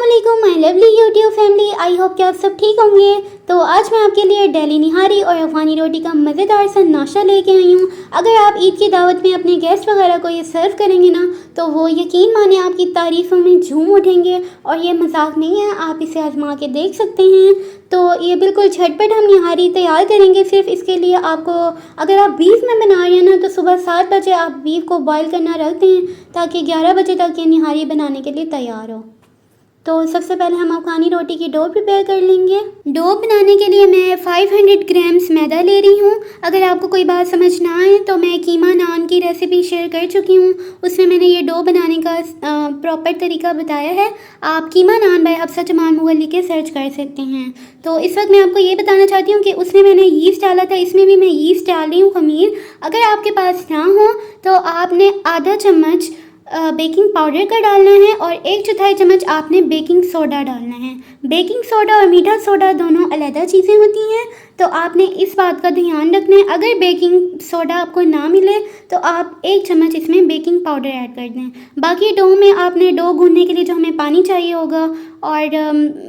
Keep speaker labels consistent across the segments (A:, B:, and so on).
A: अस्सलामुअलैकुम my lovely YouTube family. I hope कि आप सब ठीक होंगे। तो आज मैं आपके लिए डेली निहारी और अफगानी रोटी का मज़ेदार सा नाश्ता लेके आई हूँ। अगर आप ईद की दावत में अपने गेस्ट वगैरह को ये सर्व करेंगे ना, तो वो यकीन माने आपकी तारीफ़ों में झूम उठेंगे। और ये मजाक नहीं है, आप इसे आजमा के देख सकते हैं। तो ये बिल्कुल झटपट हम निहारी तैयार करेंगे। सिर्फ इसके लिए आपको, अगर आप बीफ में बना रहे हैं ना, तो सुबह 7 बजे आप बीफ को बॉईल करना रख दें ताकि 11 बजे तक ये निहारी बनाने के लिए तैयार हो। तो सबसे पहले हम अफगानी रोटी की डो प्रिपेयर कर लेंगे। डो बनाने के लिए मैं 500 ग्राम्स मैदा ले रही हूँ। अगर आपको कोई बात समझ ना आए तो मैं कीमा नान की रेसिपी शेयर कर चुकी हूँ, उसमें मैंने ये डो बनाने का प्रॉपर तरीका बताया है। आप कीमा नान बाय हफ्सा जमान मुगल लिख के सर्च कर सकते हैं। तो इस वक्त मैं आपको ये बताना चाहती हूँ कि उसमें मैंने यीस्ट डाला था, इसमें भी मैं यीस्ट डाल रही हूँ खमीर। अगर आपके पास ना हो तो आपने आधा चम्मच बेकिंग पाउडर का डालना है और 1/4 चम्मच आपने बेकिंग सोडा डालना है। बेकिंग सोडा और मीठा सोडा दोनों अलग चीज़ें होती हैं, तो आपने इस बात का ध्यान रखना है। अगर बेकिंग सोडा आपको ना मिले तो आप 1 चम्मच इसमें बेकिंग पाउडर ऐड कर दें। बाकी डो में आपने डो गूंदने के लिए जो हमें पानी चाहिए होगा और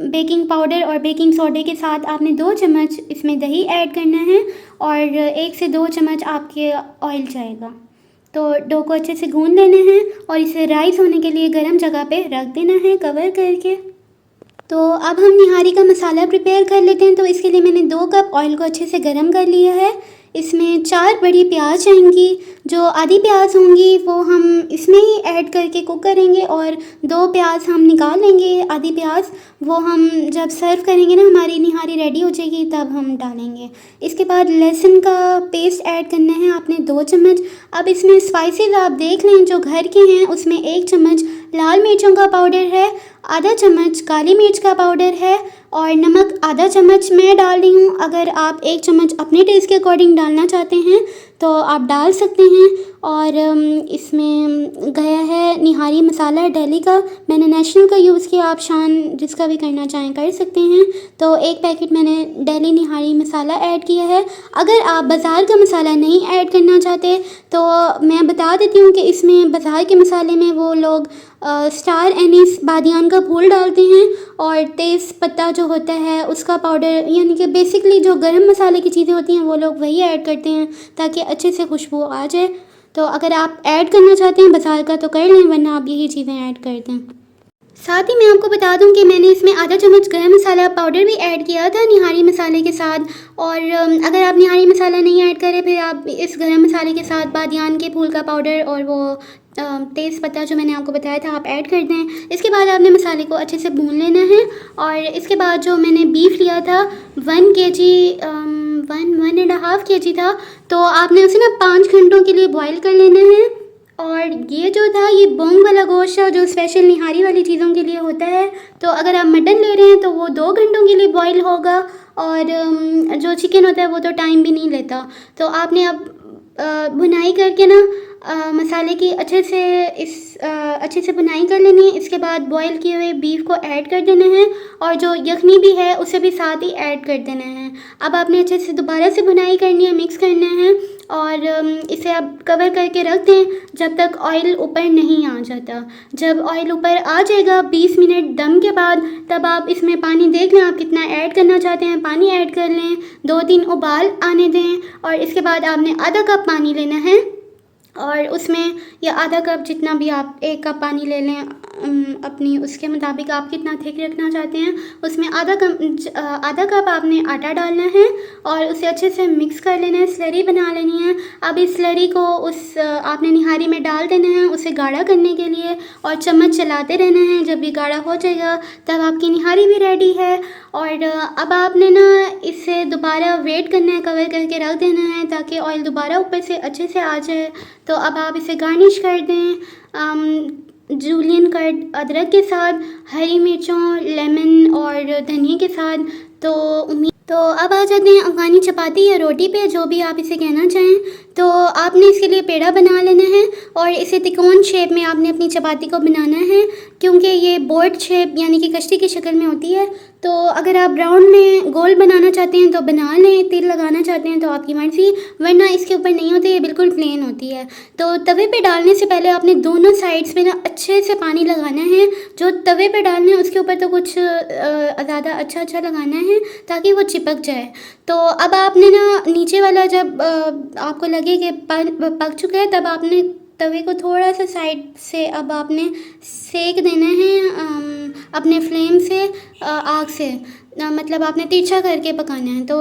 A: बेकिंग पाउडर और बेकिंग सोडे के साथ आपने 2 चम्मच इसमें दही ऐड करना है और 1 से 2 चम्मच आपके ऑयल जाएगा। तो डो को अच्छे से गूंद लेना है और इसे राइस होने के लिए गर्म जगह पे रख देना है कवर करके। तो अब हम निहारी का मसाला प्रिपेयर कर लेते हैं। तो इसके लिए मैंने 2 कप ऑयल को अच्छे से गर्म कर लिया है। इसमें 4 बड़ी प्याज आएंगी, जो आधी प्याज होंगी वो हम इसमें ही ऐड करके कुक करेंगे और 2 प्याज हम निकाल लेंगे। आधी प्याज वो हम जब सर्व करेंगे ना, हमारी निहारी रेडी हो जाएगी, तब हम डालेंगे। इसके बाद लहसुन का पेस्ट ऐड करना है आपने 2 चम्मच। अब इसमें स्पाइसेस आप देख लें जो घर के हैं, उसमें 1 चम्मच लाल मिर्चों का पाउडर है, आधा चम्मच काली मिर्च का पाउडर है और नमक आधा चम्मच मैं डाल रही हूँ। अगर आप 1 चम्मच अपने टेस्ट के अकॉर्डिंग डालना चाहते हैं तो आप डाल सकते हैं। और इसमें गया है निहारी मसाला दिल्ली का, मैंने नेशनल का यूज़ किया, आप शान जिसका भी करना चाहें कर सकते हैं। तो 1 पैकेट मैंने दिल्ली निहारी मसाला ऐड किया है। अगर आप बाज़ार का मसाला नहीं ऐड करना चाहते तो मैं बता देती हूँ कि इसमें बाज़ार के मसाले में वो लोग स्टार एनीस बादियान का फूल डालते हैं और तेज़ पत्ता जो होता है उसका पाउडर, यानी कि बेसिकली जो गरम मसाले की चीज़ें होती हैं वो लोग वही ऐड करते हैं ताकि अच्छे से खुशबू आ जाए। तो अगर आप ऐड करना चाहते हैं बाज़ार का तो कर लें, वरना आप यही चीज़ें ऐड कर दें। साथ ही मैं आपको बता दूं कि मैंने इसमें आधा चम्मच गरम मसाला पाउडर भी ऐड किया था निहारी मसाले के साथ। और अगर आप निहारी मसाला नहीं ऐड करें, फिर आप इस गरम मसाले के साथ बादियान के फूल का पाउडर और वो तेज़ पत्ता जो मैंने आपको बताया था आप ऐड कर दें। इसके बाद आपने मसाले को अच्छे से भून लेना है। और इसके बाद जो मैंने बीफ लिया था 1 kg 1.5 kg था, तो आपने उसे ना 5 घंटों के लिए बॉईल कर लेना है। और ये जो था ये बोंग वाला गोश्त था जो स्पेशल निहारी वाली चीज़ों के लिए होता है। तो अगर आप मटन ले रहे हैं तो वो 2 घंटों के लिए बॉईल होगा और जो चिकन होता है वो तो टाइम भी नहीं लेता। तो आपने अब भुनाई करके ना मसाले की अच्छे से भुनाई कर लेनी है। इसके बाद बॉईल किए हुए बीफ को ऐड कर देना है और जो यखनी भी है उसे भी साथ ही ऐड कर देना है। अब आपने अच्छे से दोबारा से भुनाई करनी है, मिक्स करना है और इसे आप कवर करके रख दें जब तक ऑयल ऊपर नहीं आ जाता। जब ऑयल ऊपर आ जाएगा 20 मिनट दम के बाद, तब आप इसमें पानी देख लें आप कितना ऐड करना चाहते हैं, पानी ऐड कर लें, 2-3 उबाल आने दें। और इसके बाद आपने आधा कप पानी लेना है और उसमें या आधा कप, जितना भी आप 1 कप पानी ले लें अपनी उसके मुताबिक आप कितना थिक रखना चाहते हैं, उसमें आधा कप आपने आटा डालना है और उसे अच्छे से मिक्स कर लेना है, स्लरी बना लेनी है। अब इस स्लरी को उस आपने निहारी में डाल देना है उसे गाढ़ा करने के लिए और चम्मच चलाते रहना है। जब ये गाढ़ा हो जाएगा तब आपकी निहारी भी रेडी है। और अब आपने ना इसे दोबारा वेट करना है, कवर करके रख देना है ताकि ऑयल दोबारा ऊपर से अच्छे से आ जाए। तो अब आप इसे गार्निश कर दें जूलियन कट अदरक के साथ, हरी मिर्चों, लेमन और धनिया के साथ। तो अब आ जाते हैं अफ़गानी चपाती या रोटी पे, जो भी आप इसे कहना चाहें। तो आपने इसके लिए पेड़ा बना लेना है और इसे तिकोन शेप में आपने अपनी चपाती को बनाना है, क्योंकि ये बोट शेप यानी कि कश्ती की शक्ल में होती है। तो अगर आप राउंड में गोल बनाना चाहते हैं तो बना लें, तिल लगाना चाहते हैं तो आपकी मर्ज़ी, वरना इसके ऊपर नहीं होती, ये बिल्कुल प्लेन होती है। तो तवे पे डालने से पहले आपने दोनों साइड्स पे ना अच्छे से पानी लगाना है। जो तवे पे डालना है उसके ऊपर तो कुछ ज़्यादा अच्छा लगाना है ताकि वो चिपक जाए। तो अब आपने ना नीचे वाला जब आपको लगे कि पक चुका है, तब आपने तवे को थोड़ा सा साइड से अब आपने सेक देना है अपने फ्लेम से, आग से, मतलब आपने तिरछा करके पकाना है। तो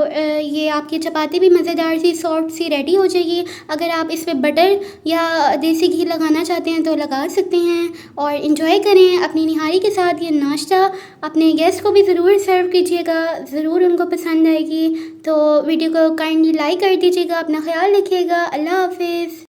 A: ये आपकी चपाती भी मज़ेदार सी सॉफ्ट सी रेडी हो जाएगी। अगर आप इस पर बटर या देसी घी लगाना चाहते हैं तो लगा सकते हैं और इन्जॉय करें अपनी निहारी के साथ ये नाश्ता। अपने गेस्ट को भी ज़रूर सर्व कीजिएगा, ज़रूर उनको पसंद आएगी। तो वीडियो को काइंडली लाइक कर दीजिएगा। अपना ख्याल रखिएगा। अल्लाह हाफिज़।